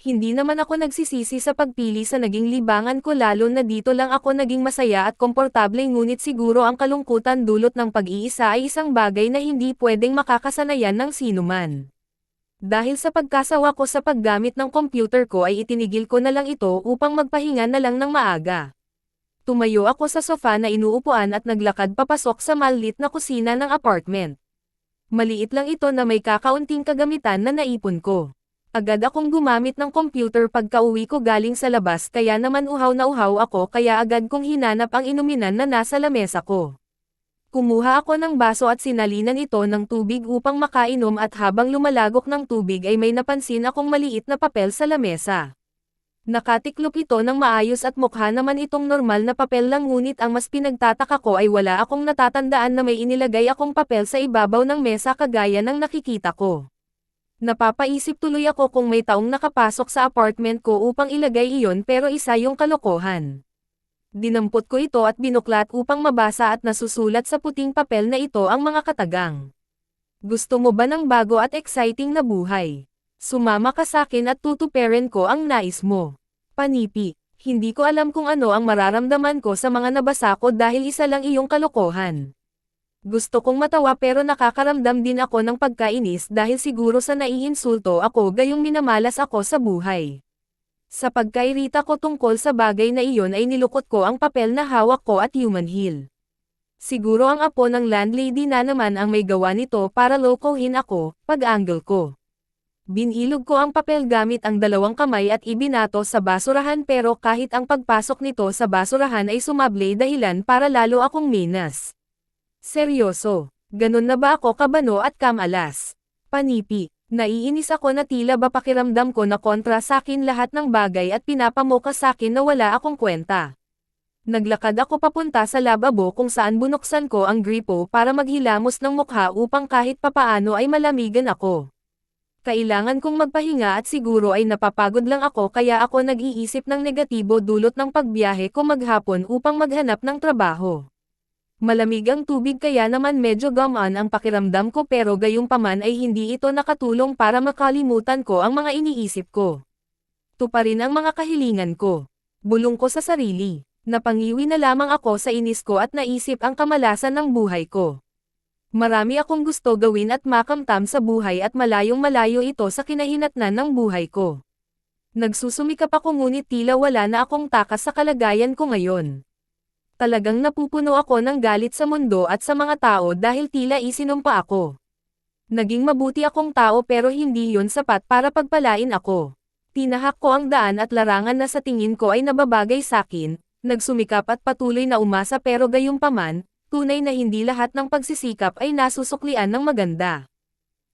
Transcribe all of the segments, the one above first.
Hindi naman ako nagsisisi sa pagpili sa naging libangan ko lalo na dito lang ako naging masaya at komportable ngunit siguro ang kalungkutan dulot ng pag-iisa ay isang bagay na hindi pwedeng makakasanayan ng sinuman. Dahil sa pagkasawa ko sa paggamit ng computer ko ay itinigil ko na lang ito upang magpahinga na lang ng maaga. Tumayo ako sa sofa na inuupuan at naglakad papasok sa maliit na kusina ng apartment. Maliit lang ito na may kakaunting kagamitan na naipon ko. Agad akong gumamit ng computer pagka-uwi ko galing sa labas kaya naman uhaw na uhaw ako kaya agad kong hinanap ang inuminan na nasa lamesa ko. Kumuha ako ng baso at sinalinan ito ng tubig upang makainom at habang lumalagok ng tubig ay may napansin akong maliit na papel sa lamesa. Nakatiklop ito ng maayos at mukha naman itong normal na papel lang ngunit ang mas pinagtataka ko ay wala akong natatandaan na may inilagay akong papel sa ibabaw ng mesa kagaya ng nakikita ko. Napapaisip tuloy ako kung may taong nakapasok sa apartment ko upang ilagay iyon pero isa yung kalokohan. Dinampot ko ito at binuklat upang mabasa at nasusulat sa puting papel na ito ang mga katagang. Gusto mo ba ng bago at exciting na buhay? Sumama ka sa akin at tutuparin ko ang nais mo. Panipi, hindi ko alam kung ano ang mararamdaman ko sa mga nabasa ko dahil isa lang iyong kalokohan. Gusto kong matawa pero nakakaramdam din ako ng pagkainis dahil siguro sa naiinsulto ako gayong minamalas ako sa buhay. Sa pagkairita ko tungkol sa bagay na iyon ay nilukot ko ang papel na hawak ko at human heel. Siguro ang apo ng landlady na naman ang may gawa nito para lokohin ako, pag-angle ko. Binilog ko ang papel gamit ang dalawang kamay at ibinato sa basurahan pero kahit ang pagpasok nito sa basurahan ay sumable dahilan para lalo akong minas. Seryoso, ganun na ba ako kabano at kamalas? Panipi, naiinis ako na tila ba pakiramdam ko na kontra sa akin lahat ng bagay at pinapamoka sa akin na wala akong kwenta. Naglakad ako papunta sa lababo kung saan bunuksan ko ang gripo para maghilamos ng mukha upang kahit papaano ay malamigan ako. Kailangan kong magpahinga at siguro ay napapagod lang ako kaya ako nag-iisip ng negatibo dulot ng pagbiyahe ko maghapon upang maghanap ng trabaho. Malamig ang tubig kaya naman medyo gamaan ang pakiramdam ko pero gayunpaman ay hindi ito nakatulong para makalimutan ko ang mga iniisip ko. Tuparin ang mga kahilingan ko. Bulong ko sa sarili. Napangiwi na lamang ako sa inis ko at naisip ang kamalasan ng buhay ko. Marami akong gusto gawin at makamtam sa buhay at malayong malayo ito sa kinahinatnan ng buhay ko. Nagsusumikap ako ngunit tila wala na akong takas sa kalagayan ko ngayon. Talagang napupuno ako ng galit sa mundo at sa mga tao dahil tila isinumpa ako. Naging mabuti akong tao pero hindi yun sapat para pagpalain ako. Tinahak ko ang daan at larangan na sa tingin ko ay nababagay sakin, nagsumikap at patuloy na umasa pero gayunpaman, tunay na hindi lahat ng pagsisikap ay nasusuklian ng maganda.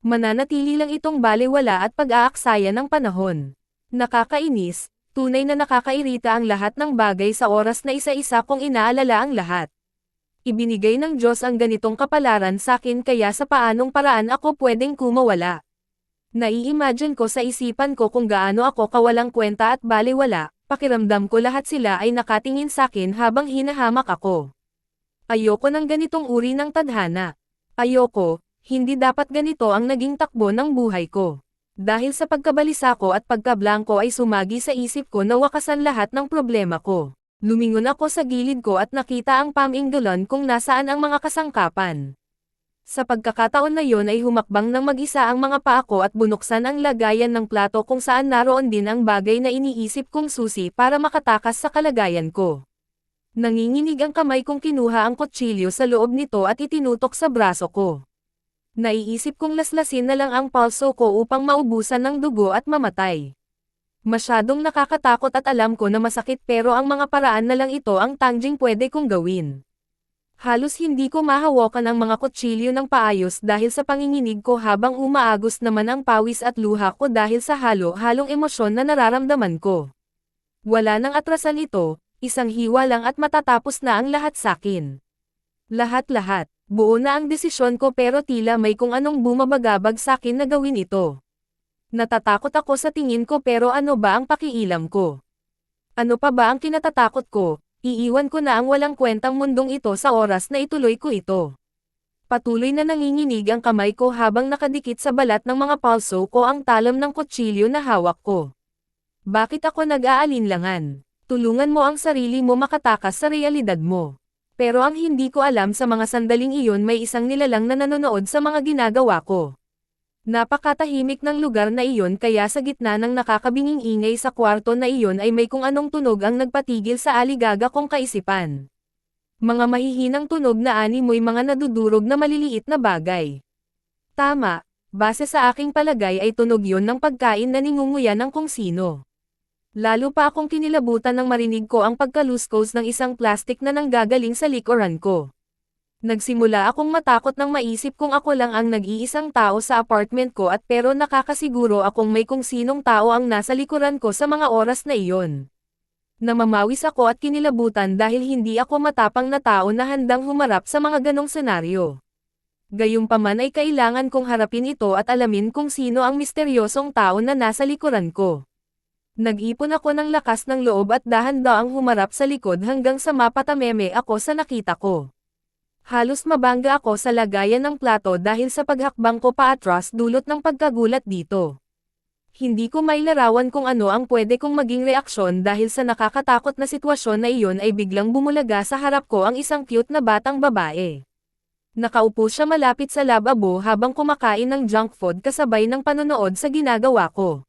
Mananatili lang itong balewala at pag-aaksaya ng panahon. Nakakainis. Tunay na nakakairita ang lahat ng bagay sa oras na isa-isa kong inaalala ang lahat. Ibinigay ng Diyos ang ganitong kapalaran sa akin kaya sa paanong paraan ako pwedeng kumawala. Nai-imagine ko sa isipan ko kung gaano ako kawalang kwenta at balewala, pakiramdam ko lahat sila ay nakatingin sa akin habang hinahamak ako. Ayoko ng ganitong uri ng tadhana. Ayoko, hindi dapat ganito ang naging takbo ng buhay ko. Dahil sa pagkabalisa ko at pagkablangko ay sumagi sa isip ko na wakasan lahat ng problema ko. Lumingon ako sa gilid ko at nakita ang paminggalan kung nasaan ang mga kasangkapan. Sa pagkakataon na yon ay humakbang ng mag-isa ang mga paa ko at bunuksan ang lagayan ng plato kung saan naroon din ang bagay na iniisip kong susi para makatakas sa kalagayan ko. Nanginginig ang kamay kong kinuha ang kutsilyo sa loob nito at itinutok sa braso ko. Naiisip kong laslasin na lang ang pulso ko upang maubusan ng dugo at mamatay. Masyadong nakakatakot at alam ko na masakit pero ang mga paraan na lang ito ang tanging pwede kong gawin. Halos hindi ko mahawakan ang mga kutsilyo ng paayos dahil sa panginginig ko habang umaagos naman ang pawis at luha ko dahil sa halo-halong emosyon na nararamdaman ko. Wala nang atrasan ito, isang hiwa lang at matatapos na ang lahat sakin. Lahat-lahat. Buo na ang desisyon ko pero tila may kung anong bumabagabag sa akin na gawin ito. Natatakot ako sa tingin ko pero ano ba ang pakialam ko? Ano pa ba ang kinatatakot ko? Iiwan ko na ang walang kwentang mundong ito sa oras na ituloy ko ito. Patuloy na nanginginig ang kamay ko habang nakadikit sa balat ng mga pulso ko ang talam ng kutsilyo na hawak ko. Bakit ako nag-aalinlangan? Tulungan mo ang sarili mo makatakas sa realidad mo. Pero ang hindi ko alam sa mga sandaling iyon may isang nilalang na nanonood sa mga ginagawa ko. Napakatahimik ng lugar na iyon kaya sa gitna ng nakakabinging ingay sa kwarto na iyon ay may kung anong tunog ang nagpatigil sa aligaga kong kaisipan. Mga mahihinang tunog na animoy mga nadudurog na maliliit na bagay. Tama, base sa aking palagay ay tunog yon ng pagkain na ningunguya ng kung sino. Lalo pa akong kinilabutan nang marinig ko ang pagkaluskos ng isang plastik na nanggagaling sa likuran ko. Nagsimula akong matakot nang maisip kung ako lang ang nag-iisang tao sa apartment ko at pero nakakasiguro akong may kung sinong tao ang nasa likuran ko sa mga oras na iyon. Namamawis ako at kinilabutan dahil hindi ako matapang na tao na handang humarap sa mga ganong senaryo. Gayunpaman ay kailangan kong harapin ito at alamin kung sino ang misteryosong tao na nasa likuran ko. Nag-ipon ako ng lakas ng loob at dahan-daang humarap sa likod hanggang sa mapatameme ako sa nakita ko. Halos mabangga ako sa lagayan ng plato dahil sa paghakbang ko paatras dulot ng pagkagulat dito. Hindi ko mailarawan kung ano ang pwede kong maging reaksyon dahil sa nakakatakot na sitwasyon na iyon ay biglang bumulaga sa harap ko ang isang cute na batang babae. Nakaupo siya malapit sa lababo habang kumakain ng junk food kasabay ng panonood sa ginagawa ko.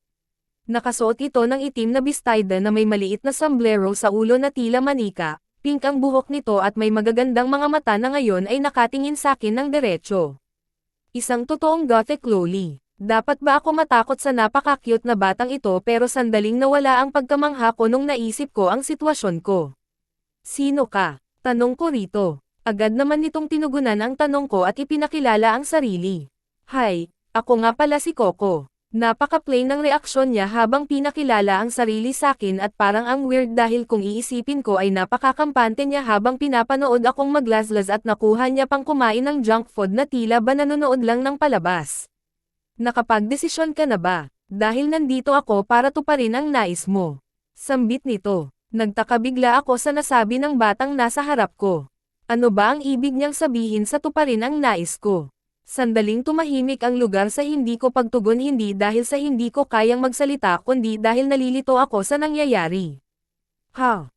Nakasuot ito ng itim na bistayda na may maliit na sombrero sa ulo na tila manika, pink ang buhok nito at may magagandang mga mata na ngayon ay nakatingin sa akin ng diretso. Isang totoong gothic loli. Dapat ba ako matakot sa napaka-cute na batang ito pero sandaling nawala ang pagkamangha ko nung naisip ko ang sitwasyon ko. Sino ka? Tanong ko rito. Agad naman nitong tinugunan ang tanong ko at ipinakilala ang sarili. Hi, ako nga pala si Coco. Napaka-plain ng reaksyon niya habang pinakilala ang sarili sa akin at parang ang weird dahil kung iisipin ko ay napakakampante niya habang pinapanood akong maglaslas at nakuha niya pang kumain ng junk food na tila ba nanonood lang ng palabas. Nakapagdesisyon ka na ba? Dahil nandito ako para tuparin ang nais mo. Sambit nito. Nagtaka bigla ako sa nasabi ng batang nasa harap ko. Ano ba ang ibig niyang sabihin sa tuparin ang nais ko? Sandaling tumahimik ang lugar sa hindi ko pagtugon hindi dahil sa hindi ko kayang magsalita kundi dahil nalilito ako sa nangyayari.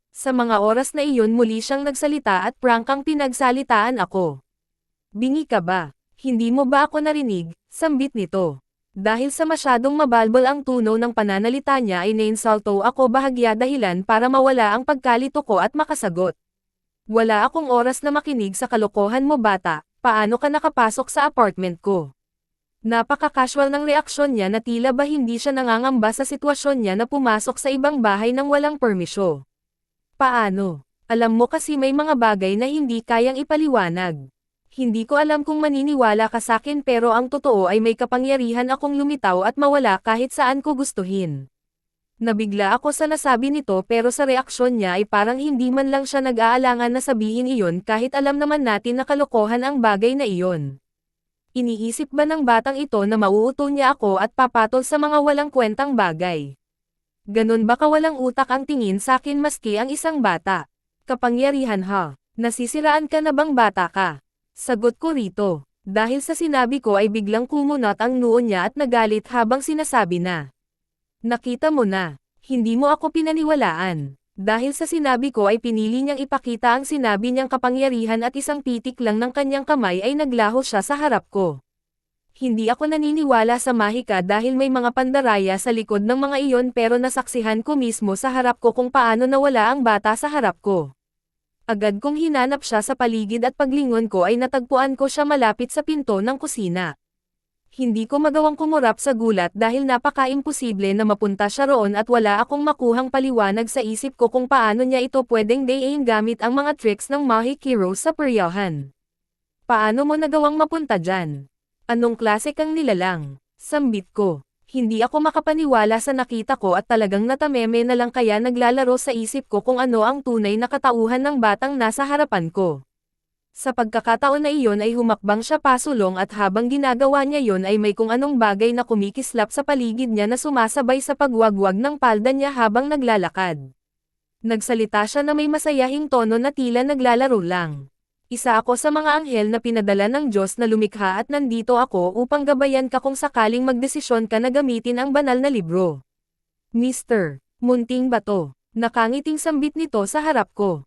Sa mga oras na iyon muli siyang nagsalita at prangkang pinagsalitaan ako. Bingi ka ba? Hindi mo ba ako narinig? Sambit nito. Dahil sa masyadong mabalbal ang tuno ng pananalita niya ay nainsulto ako bahagya dahilan para mawala ang pagkalito ko at makasagot. Wala akong oras na makinig sa kalokohan mo bata. Paano ka nakapasok sa apartment ko? Napaka-casual ng reaksyon niya na tila ba hindi siya nangangamba sa sitwasyon niya na pumasok sa ibang bahay nang walang permisyo. Paano? Alam mo kasi may mga bagay na hindi kayang ipaliwanag. Hindi ko alam kung maniniwala ka sa akin pero ang totoo ay may kapangyarihan akong lumitaw at mawala kahit saan ko gustuhin. Nabigla ako sa nasabi nito pero sa reaksyon niya ay parang hindi man lang siya nag-aalangan na sabihin iyon kahit alam naman natin na kalokohan ang bagay na iyon. Iniisip ba ng batang ito na mauuto niya ako at papatol sa mga walang kwentang bagay? Ganon ba kawalang utak ang tingin sa akin maski ang isang bata? Kapangyarihan ha? Nasisiraan ka na bang bata ka? Sagot ko rito. Dahil sa sinabi ko ay biglang kumunot ang noo niya at nagalit habang sinasabi na. Nakita mo na, hindi mo ako pinaniwalaan. Dahil sa sinabi ko ay pinili niyang ipakita ang sinabi niyang kapangyarihan at isang pitik lang ng kanyang kamay ay naglaho siya sa harap ko. Hindi ako naniniwala sa mahika dahil may mga pandaraya sa likod ng mga iyon pero nasaksihan ko mismo sa harap ko kung paano nawala ang bata sa harap ko. Agad kong hinanap siya sa paligid at paglingon ko ay natagpuan ko siya malapit sa pinto ng kusina. Hindi ko magawang kumurap sa gulat dahil napaka-imposible na mapunta siya roon at wala akong makuhang paliwanag sa isip ko kung paano niya ito pwedeng dayin gamit ang mga tricks ng Mahikiro sa peryahan. Paano mo nagawang mapunta dyan? Anong klase kang nilalang? Sambit ko. Hindi ako makapaniwala sa nakita ko at talagang natameme na lang kaya naglalaro sa isip ko kung ano ang tunay na katauhan ng batang nasa harapan ko. Sa pagkakataon na iyon ay humakbang siya pasulong at habang ginagawa niya yon ay may kung anong bagay na kumikislap sa paligid niya na sumasabay sa pagwagwag ng palda niya habang naglalakad. Nagsalita siya na may masayahing tono na tila naglalaro lang. Isa ako sa mga anghel na pinadala ng Diyos na lumikha at nandito ako upang gabayan ka kung sakaling magdesisyon ka na gamitin ang banal na libro. Mr. Munting bato. Nakangiting sambit nito sa harap ko.